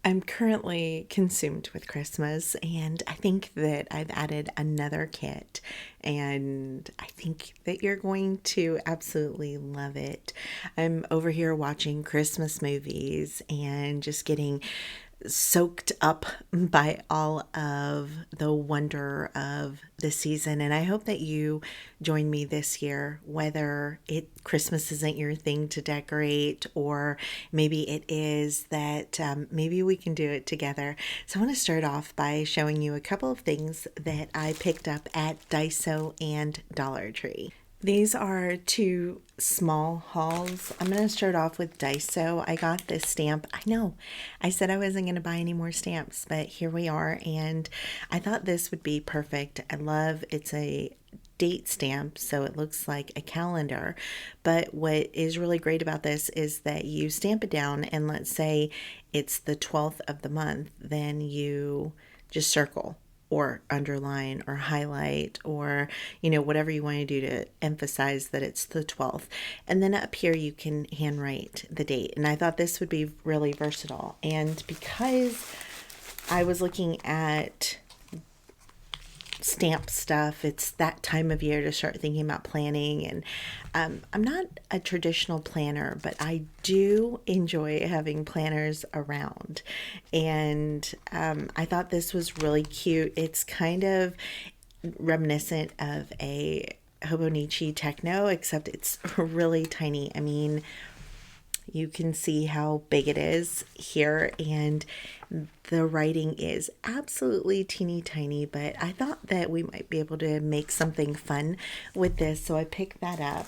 I'm currently consumed with Christmas, and I think that I've added another kit, and I think that you're going to absolutely love it. I'm over here watching Christmas movies and just getting soaked up by all of the wonder of the season. And I hope that you join me this year, whether it Christmas isn't your thing to decorate, or maybe it is that maybe we can do it together. So I want to start off by showing you a couple of things that I picked up at Daiso and Dollar Tree. These are two small hauls. I'm going to start off with Daiso. I got this stamp. I know I said I wasn't going to buy any more stamps, but here we are. And I thought this would be perfect. I love it's a date stamp, so it looks like a calendar. But what is really great about this is that you stamp it down, and let's say it's the 12th of the month, then you just circle or underline or highlight, or whatever you want to do to emphasize that it's the 12th. And then up here you can handwrite the date, and I thought this would be really versatile. And because I was looking at stamp stuff, it's that time of year to start thinking about planning. And I'm not a traditional planner, but I do enjoy having planners around. And I thought this was really cute. It's kind of reminiscent of a Hobonichi Techno, except it's really tiny. I mean, you can see how big it is here, and the writing is absolutely teeny tiny, but I thought that we might be able to make something fun with this, so I picked that up.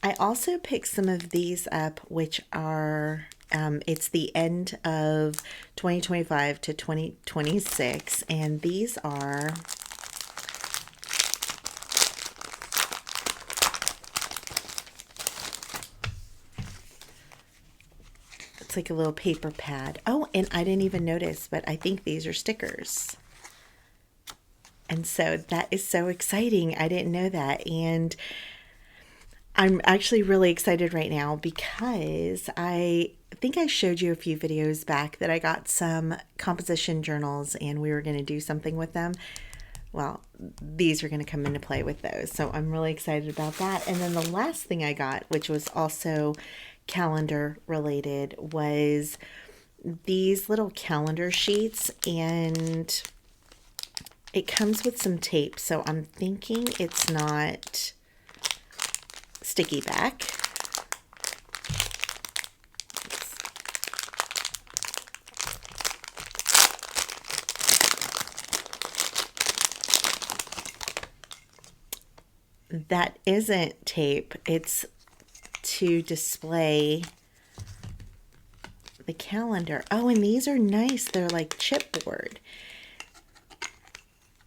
I also picked some of these up, which are it's the end of 2025 to 2026, and these are it's like a little paper pad. Oh, and I didn't even notice, but I think these are stickers. And so that is so exciting. I didn't know that. And I'm actually really excited right now because I think I showed you a few videos back that I got some composition journals and we were going to do something with them. Well, these are going to come into play with those. So I'm really excited about that. And then the last thing I got, which was also calendar related, was these little calendar sheets, and it comes with some tape. So I'm thinking it's not sticky back. That isn't tape. It's to display the calendar. Oh, and these are nice. They're like chipboard.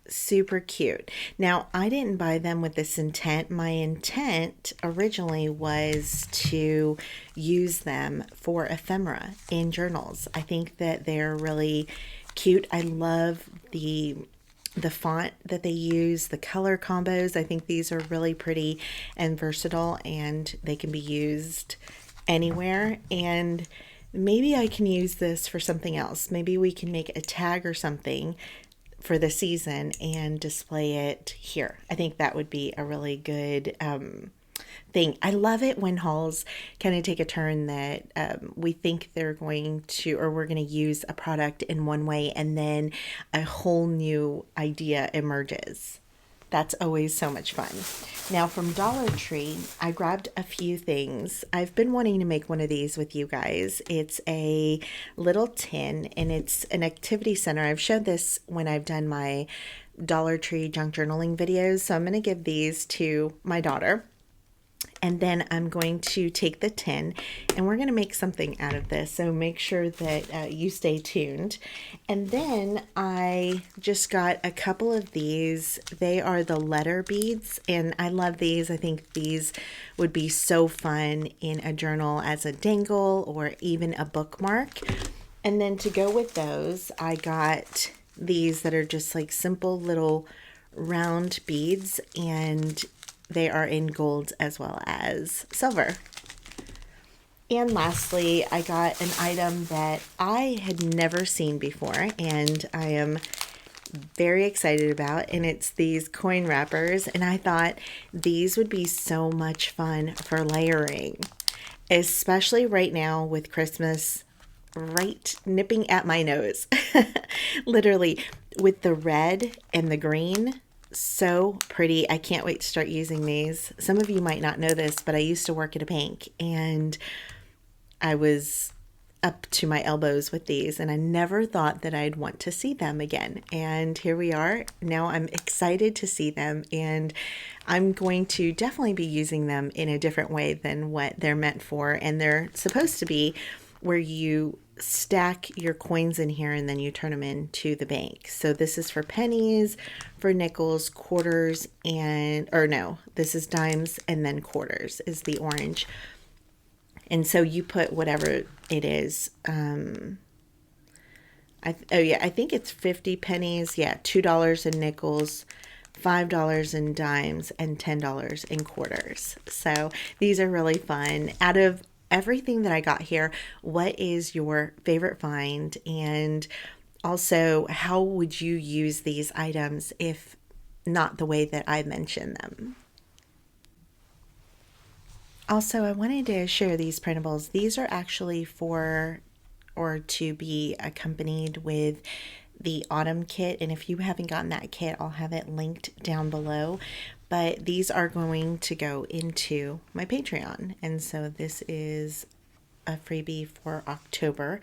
Super cute. Now, I didn't buy them with this intent. My intent originally was to use them for ephemera in journals. I think that they're really cute. I love the font that they use, the color combos. I think these are really pretty and versatile, and they can be used anywhere. And maybe I can use this for something else. Maybe we can make a tag or something for the season and display it here. I think that would be a really good thing. I love it when hauls kind of take a turn that we think they're going to, or we're going to use a product in one way, and then a whole new idea emerges. That's always so much fun. Now from Dollar Tree, I grabbed a few things. I've been wanting to make one of these with you guys. It's a little tin, and it's an activity center. I've showed this when I've done my Dollar Tree junk journaling videos, so I'm going to give these to my daughter. And then I'm going to take the tin and we're going to make something out of this. So make sure that you stay tuned. And then I just got a couple of these. They are the letter beads, and I love these. I think these would be so fun in a journal as a dangle or even a bookmark. And then to go with those, I got these that are just like simple little round beads, and they are in gold as well as silver. And lastly, I got an item that I had never seen before, and I am very excited about, and it's these coin wrappers. And I thought these would be so much fun for layering, especially right now with Christmas right nipping at my nose. Literally, with the red and the green. So pretty. I can't wait to start using these. Some of you might not know this, but I used to work at a bank, and I was up to my elbows with these, and I never thought that I'd want to see them again. And here we are. Now I'm excited to see them, and I'm going to definitely be using them in a different way than what they're meant for. And they're supposed to be where you stack your coins in here and then you turn them into the bank. So this is for pennies, for nickels, quarters, and, or no, this is dimes and then quarters is the orange. And so you put whatever it is. I think it's 50 pennies. Yeah, $2 in nickels, $5 in dimes, and $10 in quarters. So these are really fun. Out of everything that I got here, what is your favorite find? And also, how would you use these items if not the way that I mentioned them? Also, I wanted to share these printables. These are actually for or to be accompanied with the autumn kit. And if you haven't gotten that kit, I'll have it linked down below. But these are going to go into my Patreon. And so this is a freebie for October.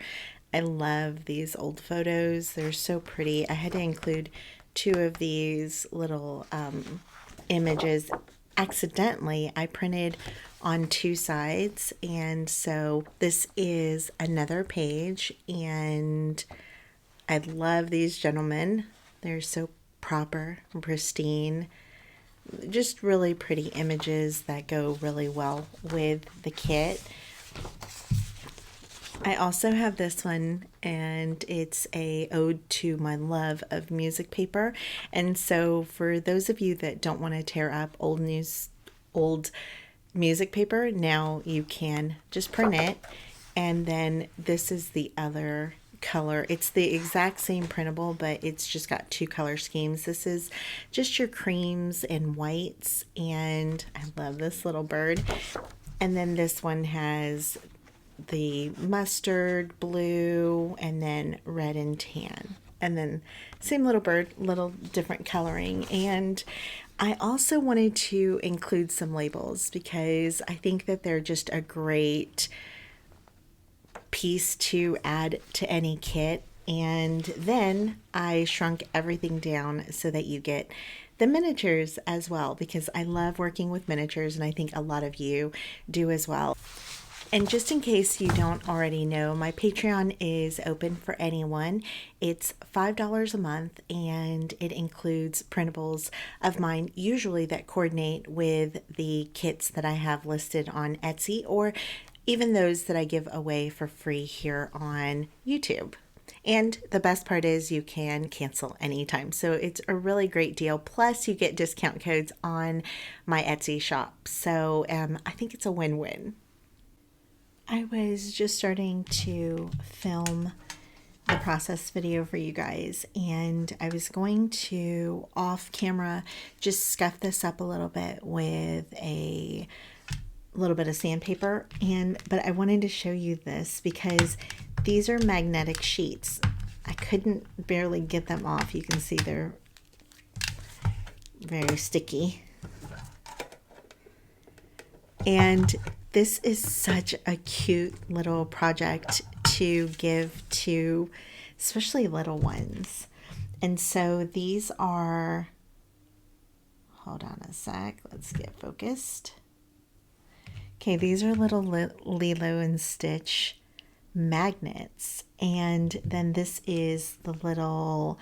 I love these old photos. They're so pretty. I had to include two of these little images. Accidentally, I printed on two sides, and so this is another page, and I love these gentlemen. They're so proper and pristine. Just really pretty images that go really well with the kit. I also have this one, and it's a ode to my love of music paper. And so for those of you that don't want to tear up old music paper, now you can just print it. And then this is the other color. It's the exact same printable, but it's just got two color schemes. This is just your creams and whites, and I love this little bird. And then this one has the mustard, blue, and then red and tan. And then same little bird, little different coloring. And I also wanted to include some labels because I think that they're just a great piece to add to any kit. And then I shrunk everything down so that you get the miniatures as well, because I love working with miniatures, and I think a lot of you do as well. And just in case you don't already know, my Patreon is open for anyone. It's $5 a month, and it includes printables of mine, usually that coordinate with the kits that I have listed on Etsy, or even those that I give away for free here on YouTube. And the best part is you can cancel anytime. So it's a really great deal. Plus you get discount codes on my Etsy shop. So I think it's a win-win. I was just starting to film the process video for you guys, and I was going to off camera just scuff this up a little bit with a little bit of sandpaper, but I wanted to show you this because these are magnetic sheets. I couldn't barely get them off. You can see they're very sticky. And this is such a cute little project to give to especially little ones. And so these are, hold on a sec, let's get focused. Okay, these are little Lilo and Stitch magnets. And then this is the little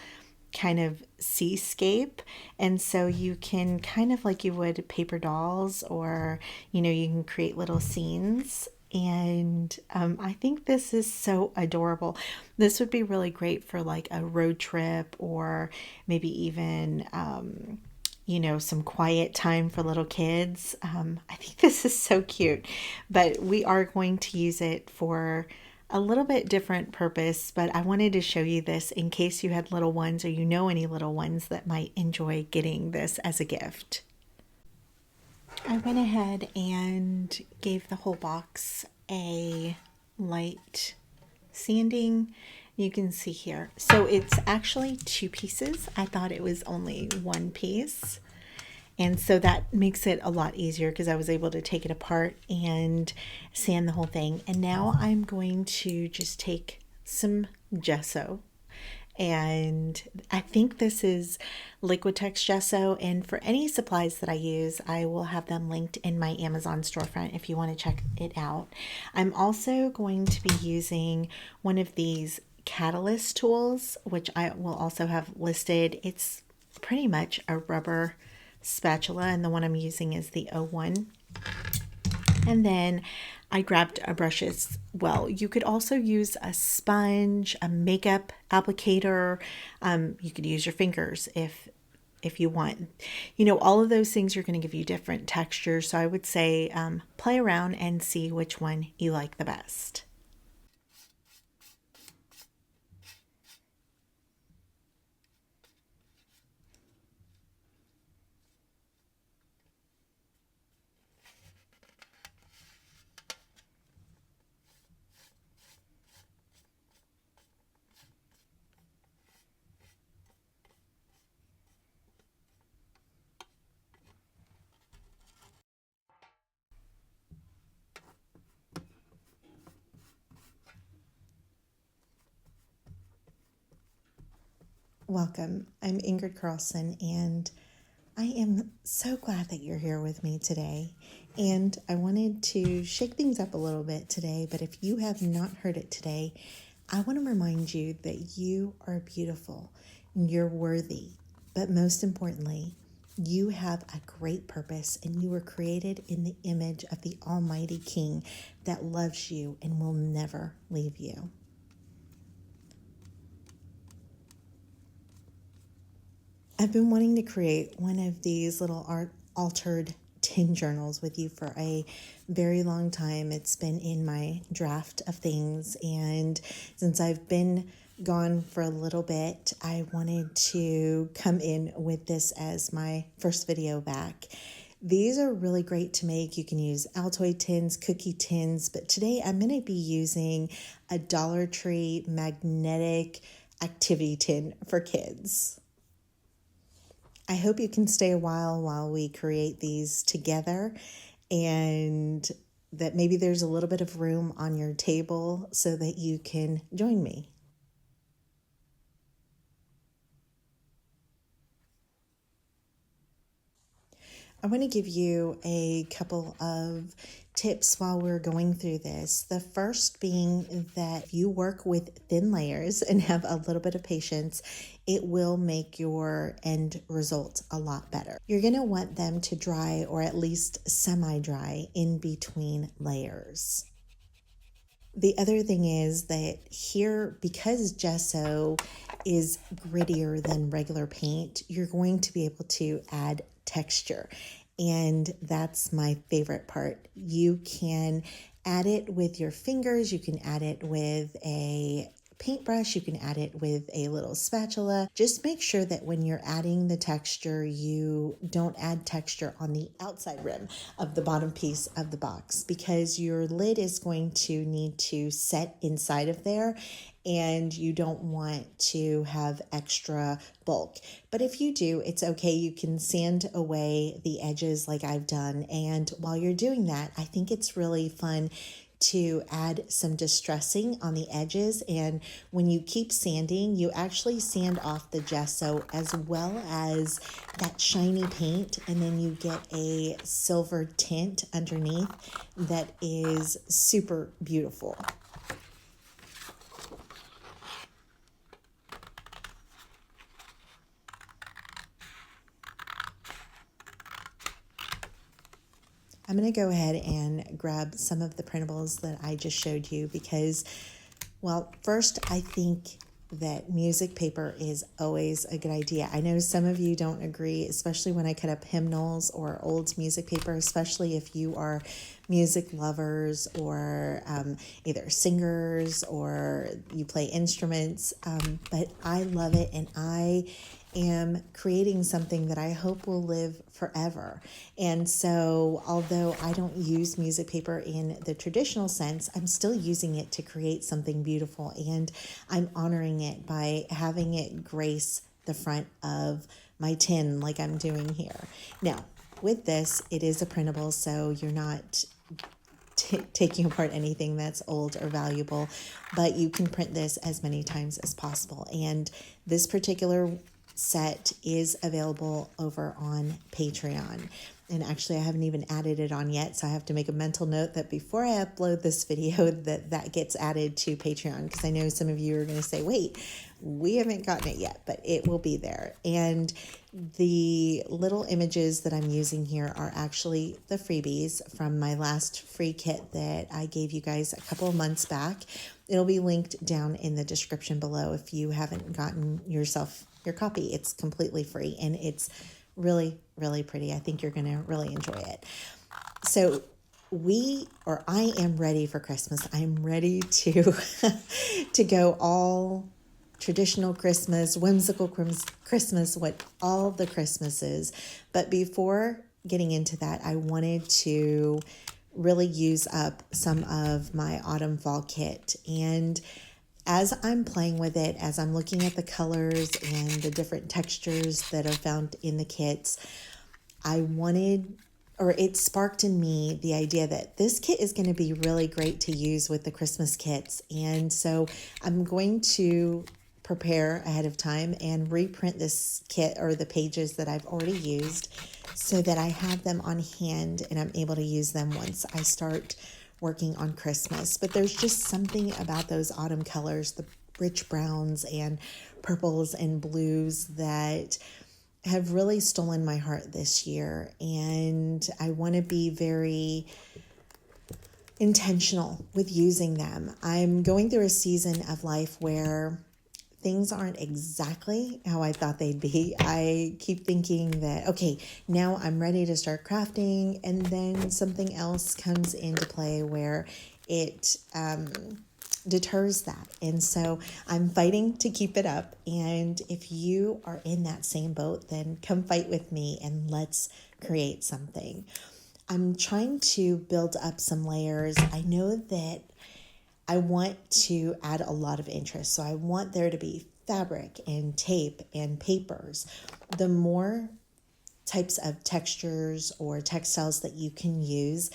kind of seascape, and so you can kind of like you would paper dolls, or you can create little scenes. And I think this is so adorable. This would be really great for like a road trip, or maybe even you know, some quiet time for little kids. I think this is so cute, but we are going to use it for a little bit different purpose, but I wanted to show you this in case you had little ones or you know any little ones that might enjoy getting this as a gift. I went ahead and gave the whole box a light sanding. You can see here. So it's actually two pieces. I thought it was only one piece. And so that makes it a lot easier because I was able to take it apart and sand the whole thing. And now I'm going to just take some gesso. And I think this is Liquitex gesso. And for any supplies that I use, I will have them linked in my Amazon storefront if you want to check it out. I'm also going to be using one of these catalyst tools, which I will also have listed. It's pretty much a rubber spatula, and the one I'm using is the O1. And then I grabbed a brush as well. You could also use a sponge, a makeup applicator. You could use your fingers if you want. You know, all of those things are going to give you different textures. So I would say play around and see which one you like the best. Welcome. I'm Ingrid Carlson, and I am so glad that you're here with me today. And I wanted to shake things up a little bit today, but if you have not heard it today, I want to remind you that you are beautiful and you're worthy. But most importantly, you have a great purpose and you were created in the image of the Almighty King that loves you and will never leave you. I've been wanting to create one of these little altered tin journals with you for a very long time. It's been in my draft of things, and since I've been gone for a little bit, I wanted to come in with this as my first video back. These are really great to make. You can use Altoid tins, cookie tins, but today I'm going to be using a Dollar Tree magnetic activity tin for kids. I hope you can stay a while we create these together, and that maybe there's a little bit of room on your table so that you can join me. I want to give you a couple of tips while we're going through this. The first being that if you work with thin layers and have a little bit of patience, it will make your end result a lot better. You're going to want them to dry, or at least semi-dry, in between layers. The other thing is that here, because gesso is grittier than regular paint, you're going to be able to add texture. And that's my favorite part. You can add it with your fingers. You can add it with a paintbrush. You can add it with a little spatula. Just make sure that when you're adding the texture, you don't add texture on the outside rim of the bottom piece of the box, because your lid is going to need to set inside of there and you don't want to have extra bulk. But if you do, it's okay. You can sand away the edges like I've done. And while you're doing that, I think it's really fun to add some distressing on the edges. And when you keep sanding, you actually sand off the gesso as well as that shiny paint, and then you get a silver tint underneath that is super beautiful. I'm going to go ahead and grab some of the printables that I just showed you because, well, first I think that music paper is always a good idea. I know some of you don't agree, especially when I cut up hymnals or old music paper, especially if you are music lovers or either singers or you play instruments. But I love it, and I am creating something that I hope will live forever. And so, although I don't use music paper in the traditional sense, I'm still using it to create something beautiful, and I'm honoring it by having it grace the front of my tin like I'm doing here. Now, with this, it is a printable, so you're not taking apart anything that's old or valuable, but you can print this as many times as possible. And this particular set is available over on Patreon. And actually, I haven't even added it on yet, so I have to make a mental note that before I upload this video that gets added to Patreon, because I know some of you are going to say, wait, we haven't gotten it yet, but it will be there. And the little images that I'm using here are actually the freebies from my last free kit that I gave you guys a couple of months back. It'll be linked down in the description below if you haven't gotten yourself your copy. It's completely free, and it's really, really pretty. I think you're going to really enjoy it. So I am ready for Christmas. I'm ready to to go all traditional Christmas, whimsical Christmas, what all the Christmas is. But before getting into that, I wanted to really use up some of my autumn fall kit. And as I'm playing with it, as I'm looking at the colors and the different textures that are found in the kits, it sparked in me the idea that this kit is going to be really great to use with the Christmas kits. And so I'm going to prepare ahead of time and reprint this kit or the pages that I've already used so that I have them on hand and I'm able to use them once I start working on Christmas. But there's just something about those autumn colors, the rich browns and purples and blues, that have really stolen my heart this year. And I want to be very intentional with using them. I'm going through a season of life where things aren't exactly how I thought they'd be. I keep thinking that, okay, now I'm ready to start crafting, and then something else comes into play where it deters that. And so I'm fighting to keep it up. And if you are in that same boat, then come fight with me and let's create something. I'm trying to build up some layers. I know that I want to add a lot of interest. So I want there to be fabric and tape and papers. The more types of textures or textiles that you can use,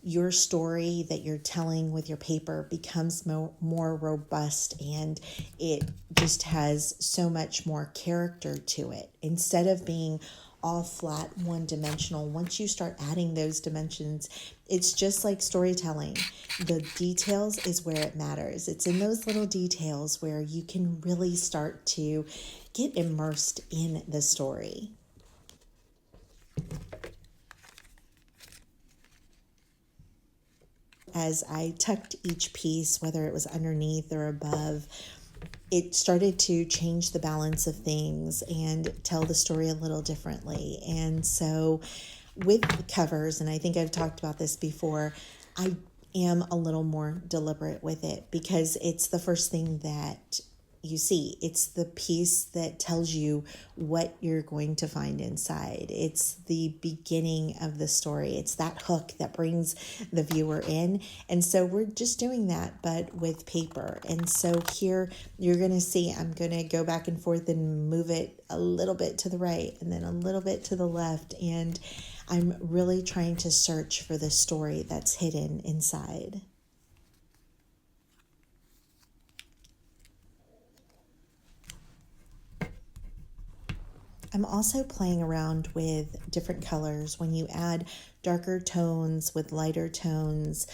your story that you're telling with your paper becomes more robust, and it just has so much more character to it. Instead of being all flat, one-dimensional, once you start adding those dimensions, it's just like storytelling. The details is where it matters. It's in those little details where you can really start to get immersed in the story. As I tucked each piece, whether it was underneath or above, it started to change the balance of things and tell the story a little differently. And so with the covers, and I think I've talked about this before, I am a little more deliberate with it because it's the first thing that you see. It's the piece that tells you what you're going to find inside. It's the beginning of the story. It's that hook that brings the viewer in. And so we're just doing that, but with paper. And so here you're going to see, I'm going to go back and forth and move it a little bit to the right and then a little bit to the left. And I'm really trying to search for the story that's hidden inside. I'm also playing around with different colors. When you add darker tones with lighter tones,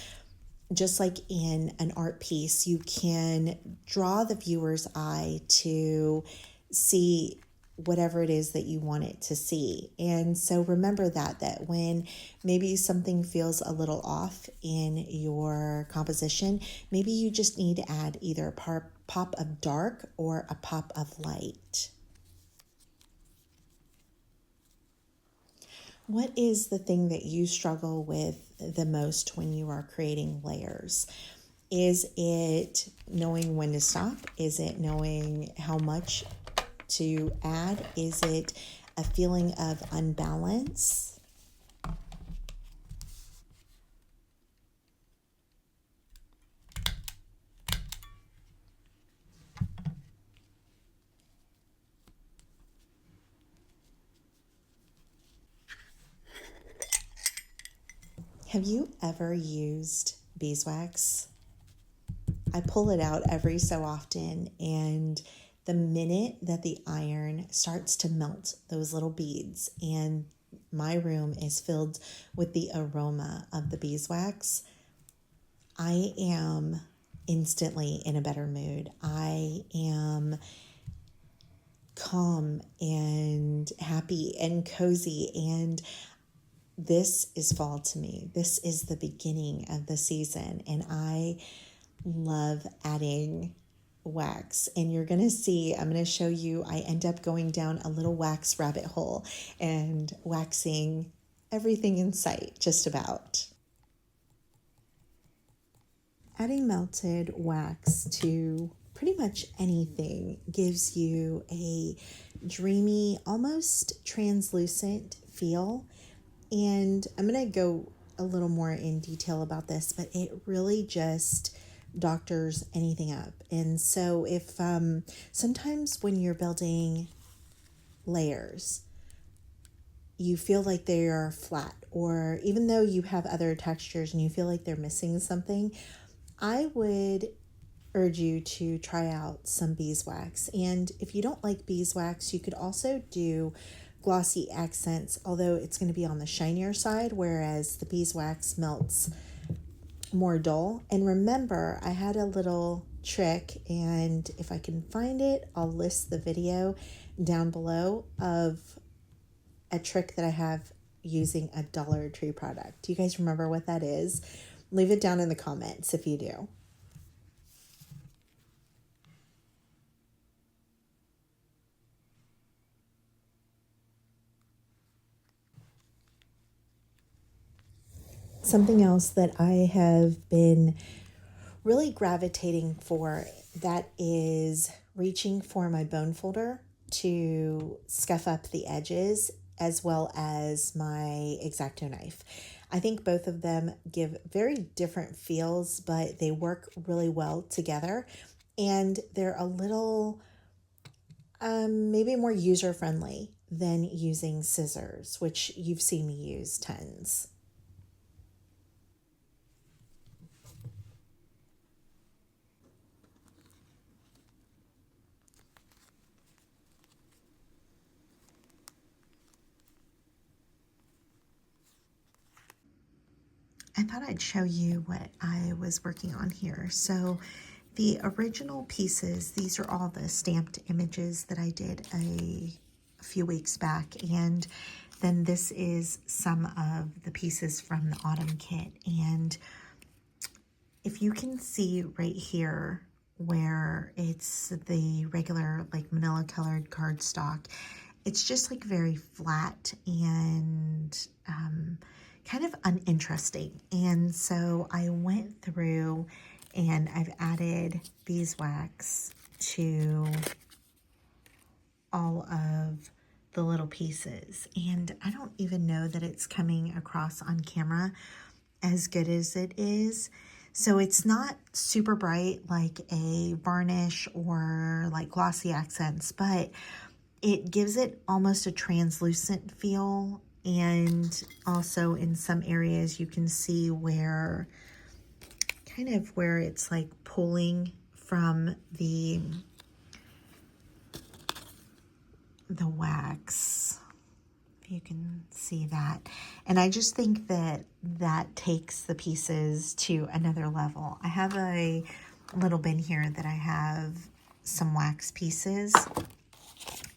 just like in an art piece, you can draw the viewer's eye to see whatever it is that you want it to see. And so remember that when maybe something feels a little off in your composition, maybe you just need to add either a pop of dark or a pop of light. What is the thing that you struggle with the most when you are creating layers? Is it knowing when to stop? Is it knowing how much to add? Is it a feeling of unbalance? Have you ever used beeswax? I pull it out every so often, and the minute that the iron starts to melt those little beads and my room is filled with the aroma of the beeswax, I am instantly in a better mood. I am calm and happy and cozy, and this is fall to me. This is the beginning of the season, and I love adding wax. And you're going to see, I'm going to show you, I end up going down a little wax rabbit hole and waxing everything in sight, just about. Adding melted wax to pretty much anything gives you a dreamy, almost translucent feel. And I'm going to go a little more in detail about this, but it really just doctors anything up. And so if sometimes when you're building layers, you feel like they are flat, or even though you have other textures and you feel like they're missing something, I would urge you to try out some beeswax. And if you don't like beeswax, you could also do glossy accents, although it's going to be on the shinier side, whereas the beeswax melts more dull. And remember, I had a little trick, and if I can find it, I'll list the video down below of a trick that I have using a Dollar Tree product. Do you guys remember what that is? Leave it down in the comments if you do. Something else that I have been really gravitating for, that is reaching for my bone folder to scuff up the edges, as well as my X-Acto knife. I think both of them give very different feels, but they work really well together, and they're a little maybe more user-friendly than using scissors, which you've seen me use tons. I thought I'd show you what I was working on here. So the original pieces, these are all the stamped images that I did a few weeks back. And then this is some of the pieces from the autumn kit. And if you can see right here where it's the regular like manila colored cardstock, it's just like very flat and kind of uninteresting. And so I went through and I've added beeswax to all of the little pieces. And I don't even know that it's coming across on camera as good as it is. So it's not super bright like a varnish or like glossy accents, but it gives it almost a translucent feel. And also in some areas you can see where kind of where it's like pulling from the wax, if you can see that. And I just think that that takes the pieces to another level. I have a little bin here that I have some wax pieces,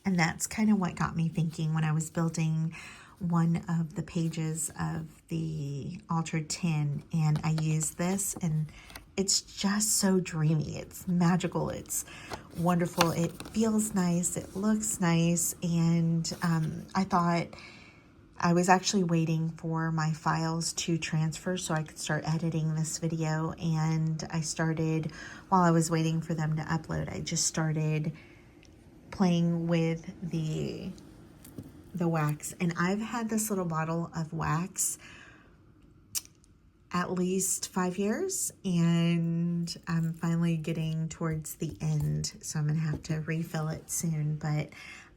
And that's kind of what got me thinking when I was building one of the pages of the altered tin, and I used this, and it's just so dreamy. It's magical. It's wonderful. It feels nice. It looks nice. And I thought I was actually waiting for my files to transfer so I could start editing this video. And I started, while I was waiting for them to upload, I just started playing with the wax. And I've had this little bottle of wax at least 5 years, and I'm finally getting towards the end, so I'm gonna have to refill it soon. But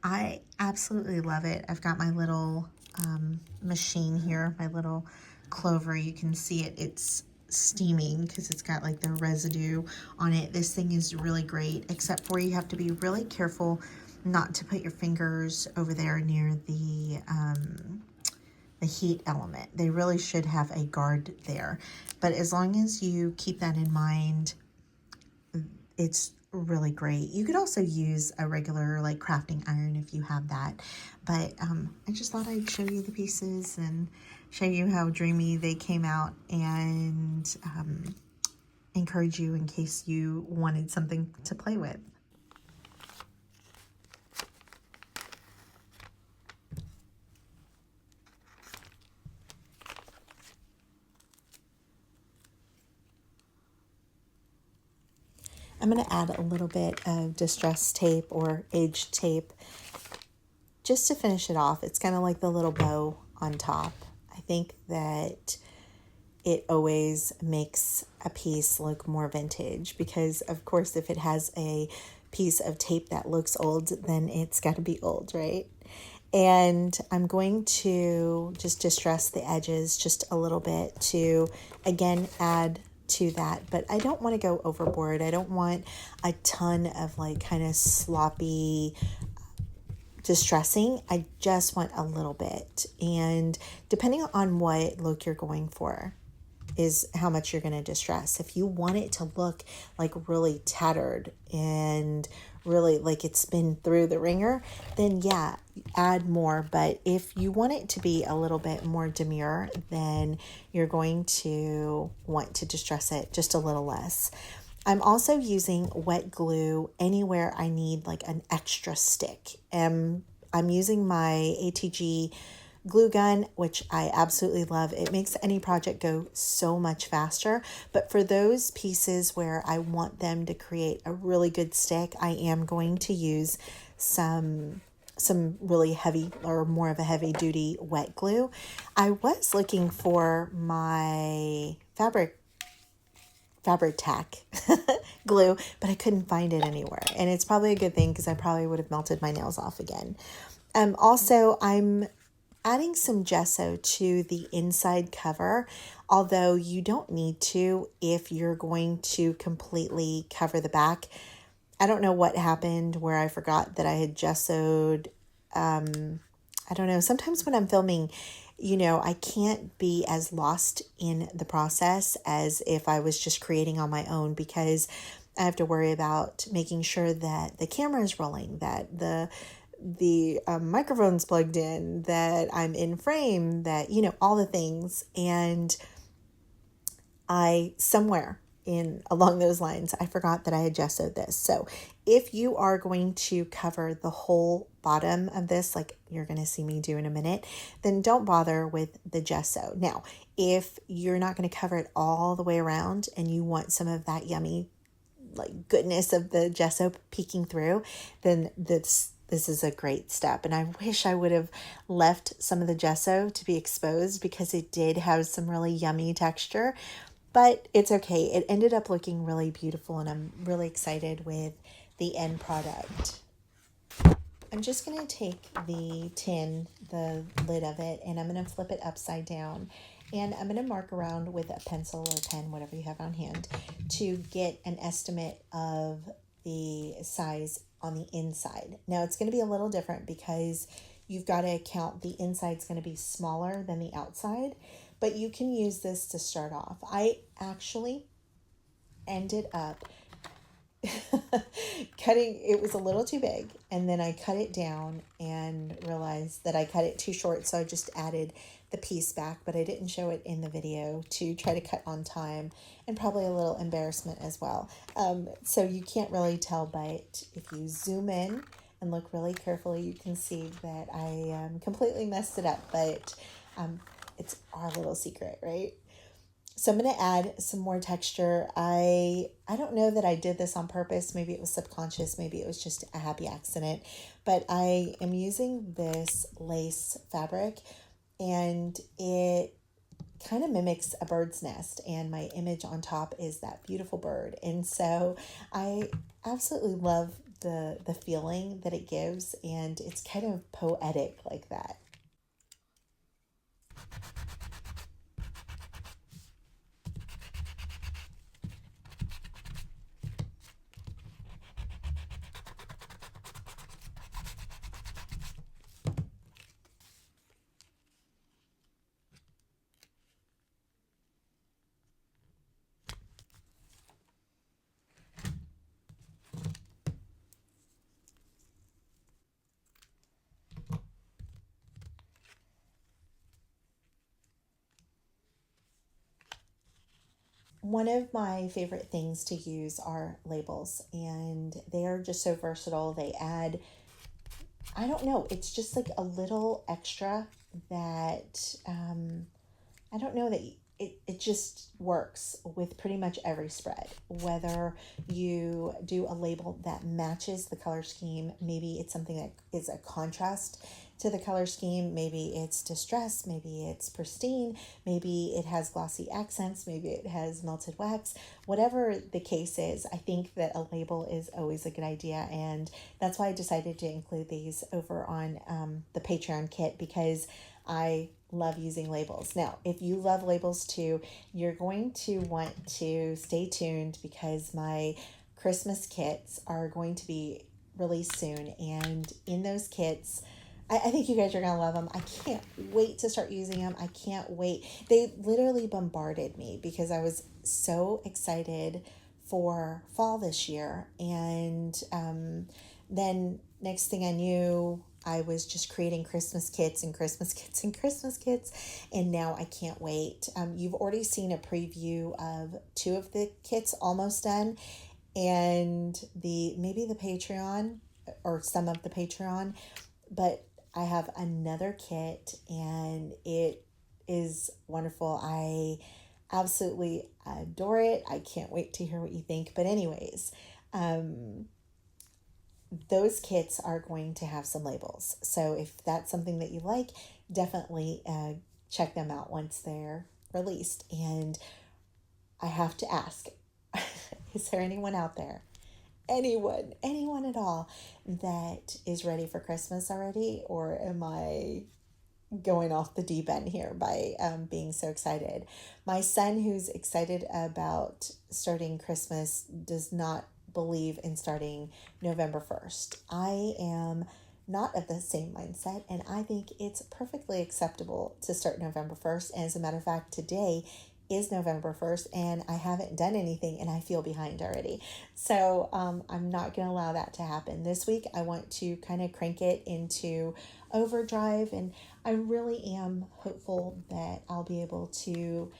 I absolutely love it. I've got my little machine here, my little clover. You can see it. It's steaming because it's got like the residue on it. This thing is really great, except for you have to be really careful not to put your fingers over there near the heat element. They really should have a guard there. But as long as you keep that in mind, it's really great. You could also use a regular like crafting iron if you have that. But I just thought I'd show you the pieces and show you how dreamy they came out, and encourage you in case you wanted something to play with. I'm going to add a little bit of distress tape or aged tape just to finish it off. It's kind of like the little bow on top. I think that it always makes a piece look more vintage because, of course, if it has a piece of tape that looks old, then it's got to be old, right? And I'm going to just distress the edges just a little bit to, again, add to that, but I don't want to go overboard. I don't want a ton of like kind of sloppy distressing. I just want a little bit, and depending on what look you're going for is how much you're going to distress. If you want it to look like really tattered and really like it's been through the ringer, then yeah, add more. But if you want it to be a little bit more demure, then you're going to want to distress it just a little less. I'm also using wet glue anywhere I need like an extra stick. I'm using my ATG glue gun, which I absolutely love. It makes any project go so much faster. But for those pieces where I want them to create a really good stick, I am going to use some really heavy or more of a heavy duty wet glue. I was looking for my fabric tack glue, but I couldn't find it anywhere. And it's probably a good thing because I probably would have melted my nails off again. Also, I'm adding some gesso to the inside cover, although you don't need to if you're going to completely cover the back. I don't know what happened where I forgot that I had gessoed. I don't know. Sometimes when I'm filming, I can't be as lost in the process as if I was just creating on my own, because I have to worry about making sure that the camera is rolling, that the microphone's plugged in, that I'm in frame, that, all the things. And somewhere along those lines, I forgot that I had gessoed this. So if you are going to cover the whole bottom of this, like you're going to see me do in a minute, then don't bother with the gesso. Now, if you're not going to cover it all the way around and you want some of that yummy, like goodness of the gesso peeking through, then this is a great step. And I wish I would have left some of the gesso to be exposed because it did have some really yummy texture, but it's okay. It ended up looking really beautiful, and I'm really excited with the end product. I'm just going to take the tin, the lid of it, and I'm going to flip it upside down. And I'm going to mark around with a pencil or pen, whatever you have on hand, to get an estimate of the size on the inside. Now it's going to be a little different because you've got to account the inside's going to be smaller than the outside, but you can use this to start off. I actually ended up cutting it was a little too big, and then I cut it down and realized that I cut it too short, so I just added the piece back, but I didn't show it in the video to try to cut on time, and probably a little embarrassment as well. So you can't really tell, but if you zoom in and look really carefully, you can see that I completely messed it up, but it's our little secret, right? So I'm going to add some more texture. I don't know that I did this on purpose. Maybe it was subconscious. Maybe it was just a happy accident. But I am using this lace fabric, and it kind of mimics a bird's nest. And my image on top is that beautiful bird. And so I absolutely love the feeling that it gives. And it's kind of poetic like that. One of my favorite things to use are labels, and they are just so versatile. They add, I don't know, it's just like a little extra that I don't know that it just works with pretty much every spread. Whether you do a label that matches the color scheme, maybe it's something that is a contrast to the color scheme, maybe it's distressed, maybe it's pristine, maybe it has glossy accents, maybe it has melted wax. Whatever the case is, I think that a label is always a good idea, and that's why I decided to include these over on the Patreon kit, because I love using labels. Now, if you love labels too, you're going to want to stay tuned, because my Christmas kits are going to be released soon. And in those kits, I think you guys are going to love them. I can't wait to start using them. I can't wait. They literally bombarded me because I was so excited for fall this year. And then next thing I knew, I was just creating Christmas kits and Christmas kits and Christmas kits, and now I can't wait. You've already seen a preview of two of the kits almost done, and maybe the Patreon or some of the Patreon, but I have another kit, and it is wonderful. I absolutely adore it. I can't wait to hear what you think. But anyways, those kits are going to have some labels. So if that's something that you like, definitely check them out once they're released. And I have to ask, is there anyone out there, anyone at all, that is ready for Christmas already? Or am I going off the deep end here by being so excited? My son, who's excited about starting Christmas, does not believe in starting November 1st. I am not of the same mindset, and I think it's perfectly acceptable to start November 1st. And as a matter of fact, today is November 1st, and I haven't done anything, and I feel behind already. So I'm not going to allow that to happen. This week, I want to kind of crank it into overdrive, and I really am hopeful that I'll be able to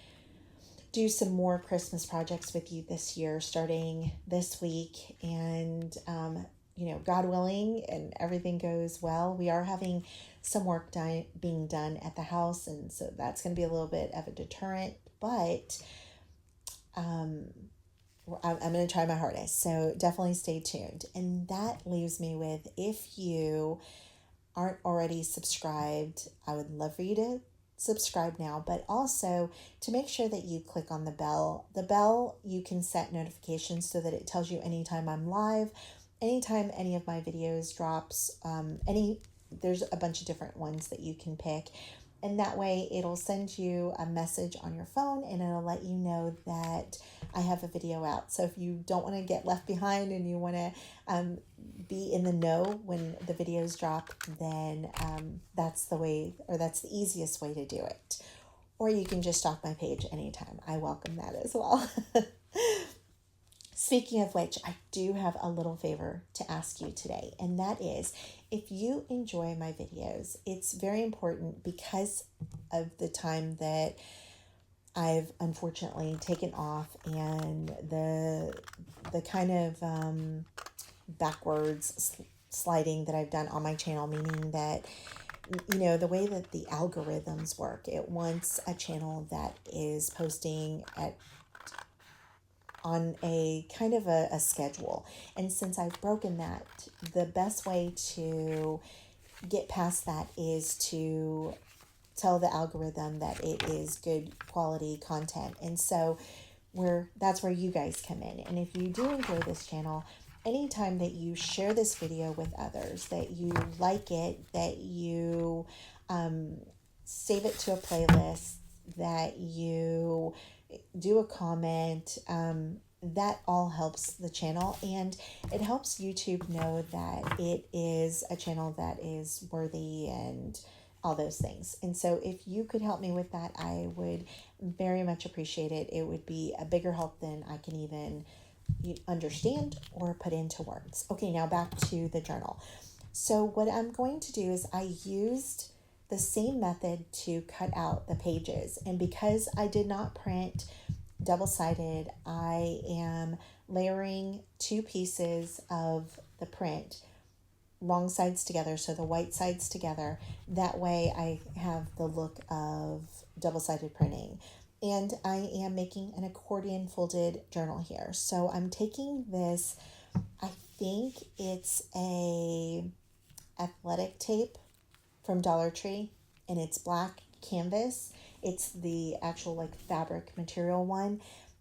do some more Christmas projects with you this year, starting this week. And, God willing, and everything goes well, we are having some work being done at the house. And so that's going to be a little bit of a deterrent, but I'm going to try my hardest. So definitely stay tuned. And that leaves me with, if you aren't already subscribed, I would love for you to subscribe now, but also to make sure that you click on the bell. The bell, you can set notifications so that it tells you anytime I'm live, anytime any of my videos drops, there's a bunch of different ones that you can pick. And that way it'll send you a message on your phone, and it'll let you know that I have a video out. So if you don't want to get left behind and you want to be in the know when the videos drop, then that's the way, or that's the easiest way to do it. Or you can just stalk my page anytime. I welcome that as well. Speaking of which, I do have a little favor to ask you today, and that is if you enjoy my videos, it's very important because of the time that I've unfortunately taken off and the kind of backwards sliding that I've done on my channel, meaning that, you know, the way that the algorithms work, it wants a channel that is posting at on a kind of a schedule. And since I've broken that, the best way to get past that is to tell the algorithm that it is good quality content. And so that's where you guys come in. And if you do enjoy this channel, anytime that you share this video with others, that you like it, that you save it to a playlist, that you do a comment, that all helps the channel, and it helps YouTube know that it is a channel that is worthy and all those things. And so if you could help me with that, I would very much appreciate it. It would be a bigger help than I can even understand or put into words. Okay, now back to the journal. So what I'm going to do is I used the same method to cut out the pages. And because I did not print double-sided, I am layering two pieces of the print wrong sides together, so the white sides together. That way I have the look of double-sided printing. And I am making an accordion folded journal here. So I'm taking this, I think it's a athletic tape from Dollar Tree, and it's black canvas. It's the actual like fabric material one.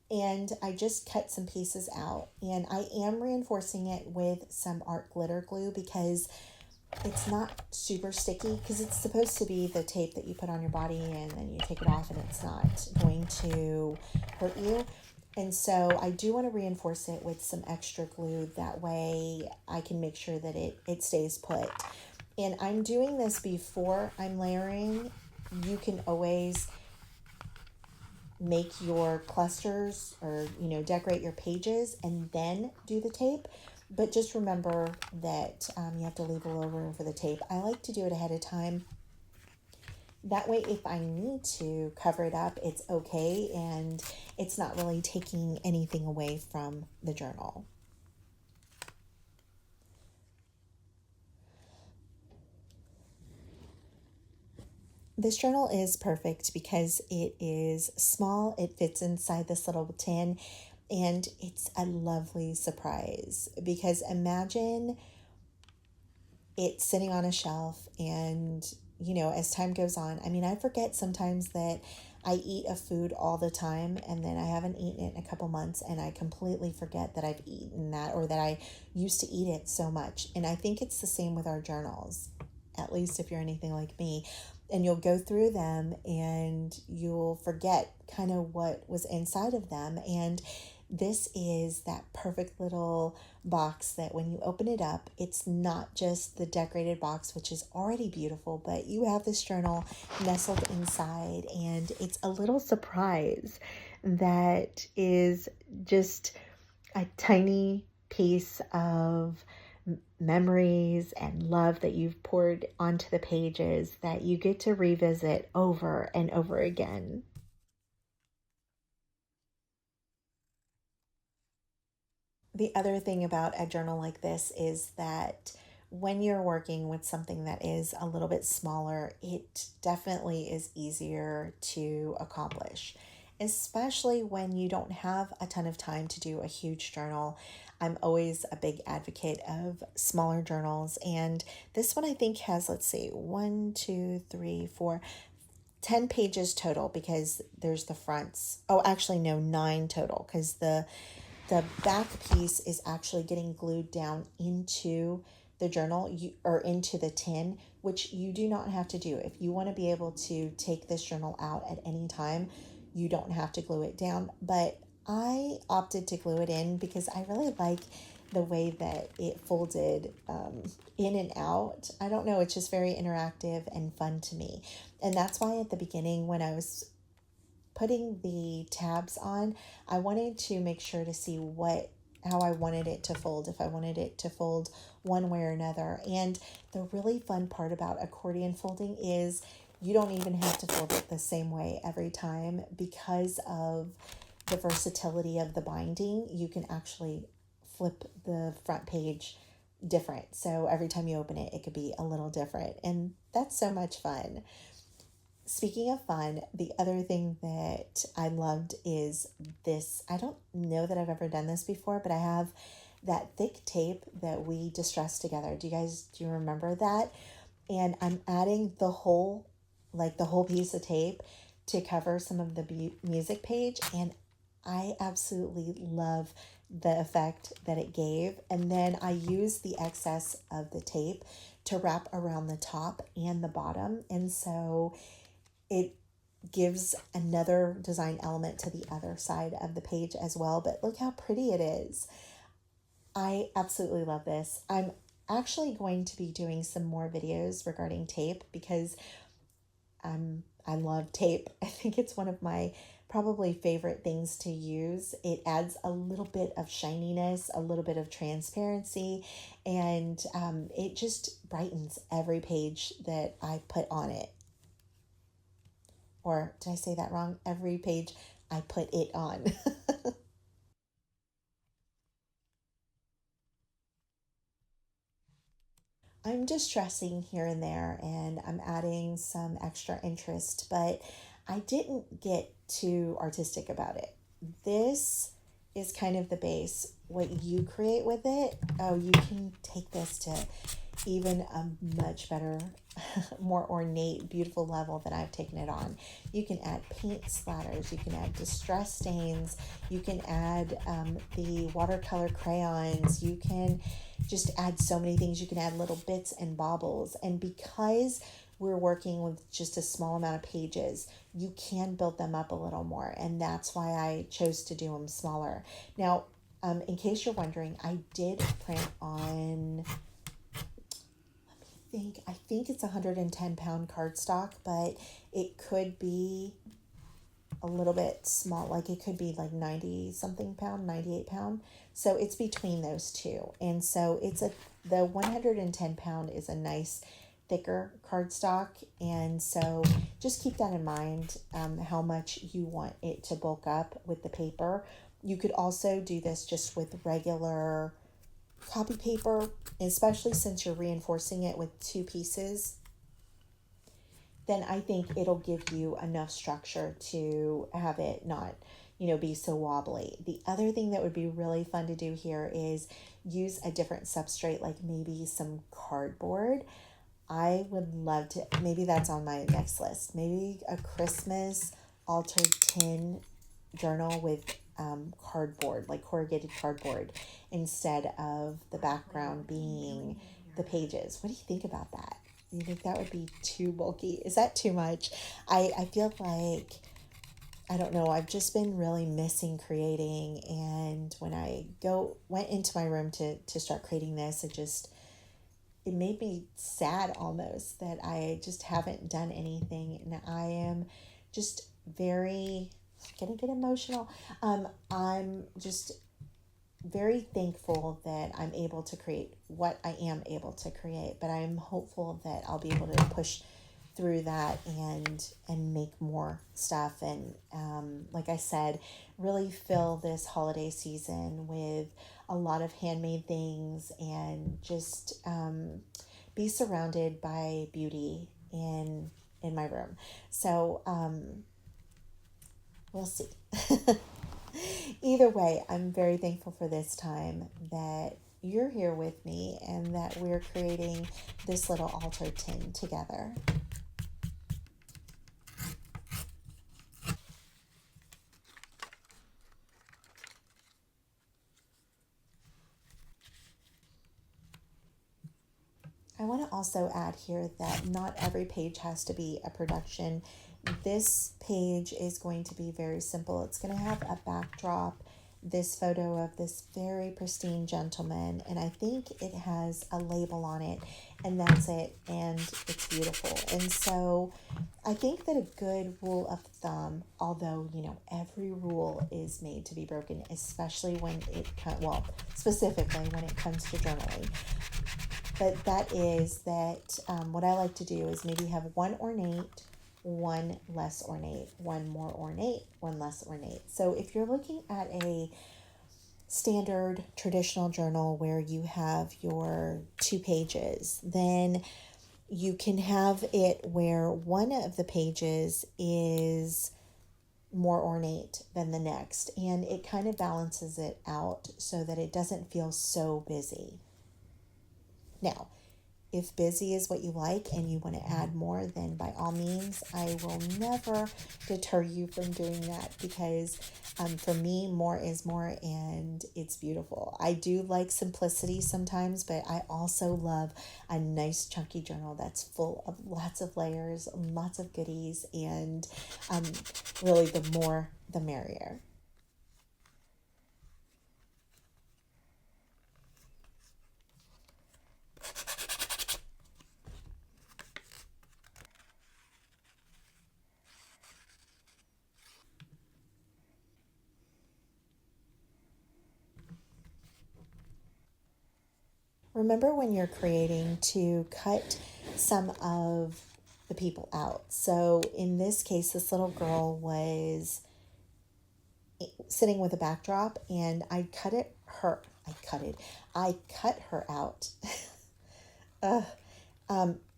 And I just cut some pieces out, and I am reinforcing it with some art glitter glue because it's not super sticky, because it's supposed to be the tape that you put on your body and then you take it off and it's not going to hurt you. And so I do want to reinforce it with some extra glue. That way I can make sure that it stays put. And I'm doing this before I'm layering. You can always make your clusters or, you know, decorate your pages and then do the tape. But just remember that you have to leave a little room for the tape. I like to do it ahead of time. That way, if I need to cover it up, it's okay, and it's not really taking anything away from the journal. This journal is perfect because it is small, it fits inside this little tin, and it's a lovely surprise. Because imagine it sitting on a shelf and, you know, as time goes on, I mean, I forget sometimes that I eat a food all the time and then I haven't eaten it in a couple months and I completely forget that I've eaten that or that I used to eat it so much. And I think it's the same with our journals, at least if you're anything like me. And you'll go through them and you'll forget kind of what was inside of them. And this is that perfect little box that when you open it up, it's not just the decorated box, which is already beautiful, but you have this journal nestled inside, and it's a little surprise that is just a tiny piece of memories and love that you've poured onto the pages that you get to revisit over and over again. The other thing about a journal like this is that when you're working with something that is a little bit smaller, it definitely is easier to accomplish, especially when you don't have a ton of time to do a huge journal. I'm always a big advocate of smaller journals, and this one I think has, let's see, 1, 2, 3, 4, 10 pages total, because there's the fronts. Oh, actually, no, 9 total, because the back piece is actually getting glued down into the journal or into the tin, which you do not have to do. If you want to be able to take this journal out at any time, you don't have to glue it down. But I opted to glue it in because I really like the way that it folded in and out. I don't know, it's just very interactive and fun to me. And that's why at the beginning, when I was putting the tabs on, I wanted to make sure to see what how I wanted it to fold, if I wanted it to fold one way or another. And the really fun part about accordion folding is you don't even have to fold it the same way every time because of the versatility of the binding. You can actually flip the front page different. So every time you open it, it could be a little different. And that's so much fun. Speaking of fun, the other thing that I loved is this. I don't know that I've ever done this before, but I have that thick tape that we distressed together. Do you remember that? And I'm adding the whole piece of tape to cover some of the music page. And I absolutely love the effect that it gave. And then I used the excess of the tape to wrap around the top and the bottom. And so it gives another design element to the other side of the page as well. But look how pretty it is. I absolutely love this. I'm actually going to be doing some more videos regarding tape because I love tape. I think it's one of my probably favorite things to use. It adds a little bit of shininess, a little bit of transparency, and it just brightens every page that I put on it. Or did I say that wrong? Every page I put it on. I'm distressing here and there and I'm adding some extra interest, but I didn't get too artistic about it. This is kind of the base. What you create with it, oh, you can take this to even a much better, more ornate, beautiful level that I've taken it on. You can add paint splatters, you can add distress stains, you can add the watercolor crayons, you can just add so many things. You can add little bits and baubles. And because we're working with just a small amount of pages, you can build them up a little more. And that's why I chose to do them smaller. Now, in case you're wondering, I did print on, I think it's 110-pound cardstock, but it could be a little bit small, like it could be like 90 something pound, 98 pound. So it's between those two. And so the 110 pound is a nice thicker cardstock. And so just keep that in mind, how much you want it to bulk up with the paper. You could also do this just with regular copy paper, especially since you're reinforcing it with two pieces. Then I think it'll give you enough structure to have it not, be so wobbly. The other thing that would be really fun to do here is use a different substrate, like maybe some cardboard. I would love to, maybe that's on my next list, maybe a Christmas altered tin journal with cardboard, like corrugated cardboard, instead of the background being the pages. What do you think about that? You think that would be too bulky? Is that too much? I feel like, I don't know, I've just been really missing creating. And when I went into my room to start creating this, it made me sad almost that I just haven't done anything. And I am just gonna get emotional. I'm just very thankful that I'm able to create what I am able to create, but I'm hopeful that I'll be able to push through that and make more stuff. And like I said, really fill this holiday season with a lot of handmade things and just be surrounded by beauty in my room. So we'll see. Either way, I'm very thankful for this time that you're here with me and that we're creating this little altar tin together. I want to also add here that not every page has to be a production. This page is going to be very simple. It's going to have a backdrop this photo of this very pristine gentleman, and I think it has a label on it, and that's it, and it's beautiful. And so I think that a good rule of thumb, although, every rule is made to be broken, especially when specifically when it comes to journaling, but that is that what I like to do is maybe have one ornate, one less ornate, one more ornate, one less ornate. So if you're looking at a standard traditional journal where you have your 2 pages, then you can have it where one of the pages is more ornate than the next, and it kind of balances it out so that it doesn't feel so busy. Now, if busy is what you like and you want to add more, then by all means, I will never deter you from doing that, because for me, more is more, and it's beautiful. I do like simplicity sometimes, but I also love a nice chunky journal that's full of lots of layers, lots of goodies, and really the more the merrier. Remember when you're creating to cut some of the people out. So in this case, this little girl was sitting with a backdrop, and I cut her out.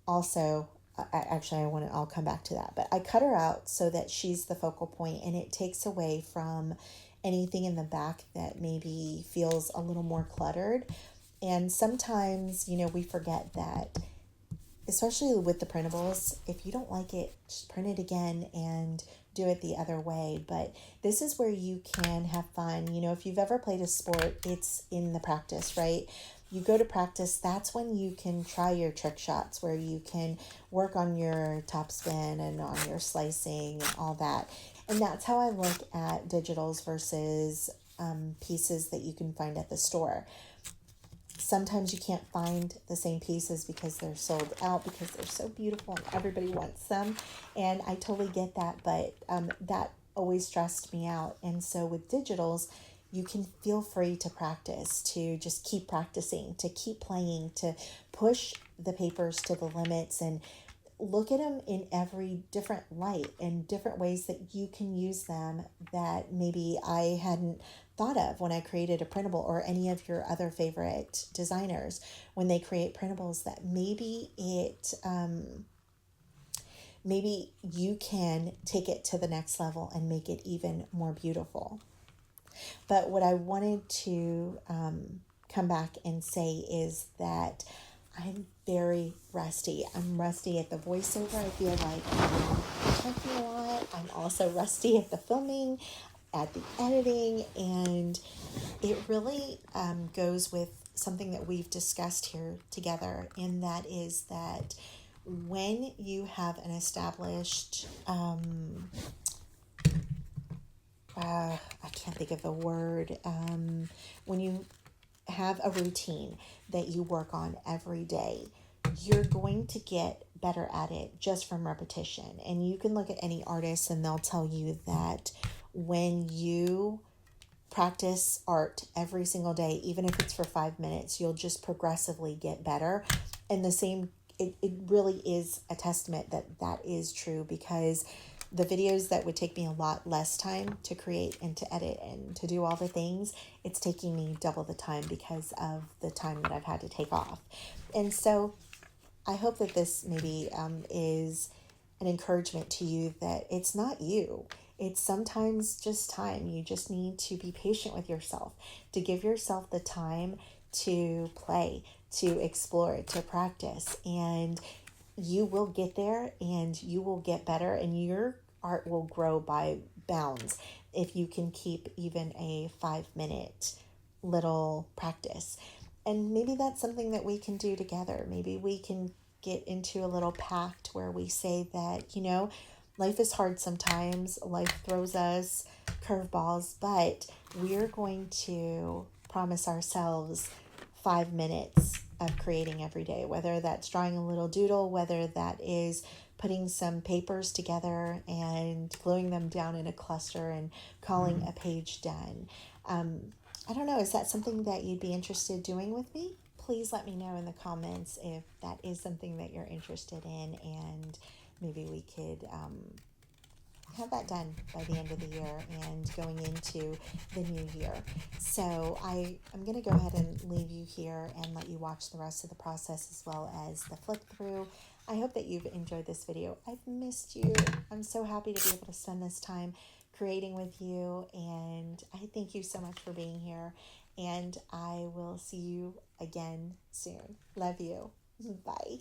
Also, I'll come back to that, but I cut her out so that she's the focal point, and it takes away from anything in the back that maybe feels a little more cluttered. And sometimes, we forget that, especially with the printables, if you don't like it, just print it again and do it the other way. But this is where you can have fun. If you've ever played a sport, it's in the practice, right? You go to practice, that's when you can try your trick shots, where you can work on your top spin and on your slicing and all that. And that's how I look at digitals versus pieces that you can find at the store. Sometimes you can't find the same pieces because they're sold out, because they're so beautiful and everybody wants them. And I totally get that, but that always stressed me out. And so with digitals, you can feel free to practice, to just keep practicing, to keep playing, to push the papers to the limits, and look at them in every different light and different ways that you can use them that maybe I hadn't thought of when I created a printable, or any of your other favorite designers when they create printables, that maybe you can take it to the next level and make it even more beautiful. But what I wanted to come back and say is that I'm very rusty. I'm rusty at the voiceover. I feel like I'm talking a lot. I'm also rusty at the filming, at the editing, and it really goes with something that we've discussed here together, and that is that when you have an established I can't think of the word, when you have a routine that you work on every day, you're going to get better at it just from repetition. And you can look at any artist and they'll tell you that when you practice art every single day, even if it's for 5 minutes, you'll just progressively get better. And it really is a testament that that is true, because the videos that would take me a lot less time to create and to edit and to do all the things, it's taking me double the time because of the time that I've had to take off. And so I hope that this maybe is an encouragement to you that it's not you. It's sometimes just time. You just need to be patient with yourself, to give yourself the time to play, to explore, to practice, and you will get there and you will get better, and your art will grow by bounds if you can keep even a 5-minute little practice. And maybe that's something that we can do together. Maybe we can get into a little pact where we say that, life is hard sometimes. Life throws us curveballs, but we're going to promise ourselves 5 minutes of creating every day, whether that's drawing a little doodle, whether that is putting some papers together and gluing them down in a cluster and calling a page done. I don't know, is that something that you'd be interested doing with me? Please let me know in the comments if that is something that you're interested in, and maybe we could have that done by the end of the year and going into the new year. So I'm going to go ahead and leave you here and let you watch the rest of the process as well as the flip through. I hope that you've enjoyed this video. I've missed you. I'm so happy to be able to spend this time creating with you, and I thank you so much for being here, and I will see you again soon. Love you. Bye.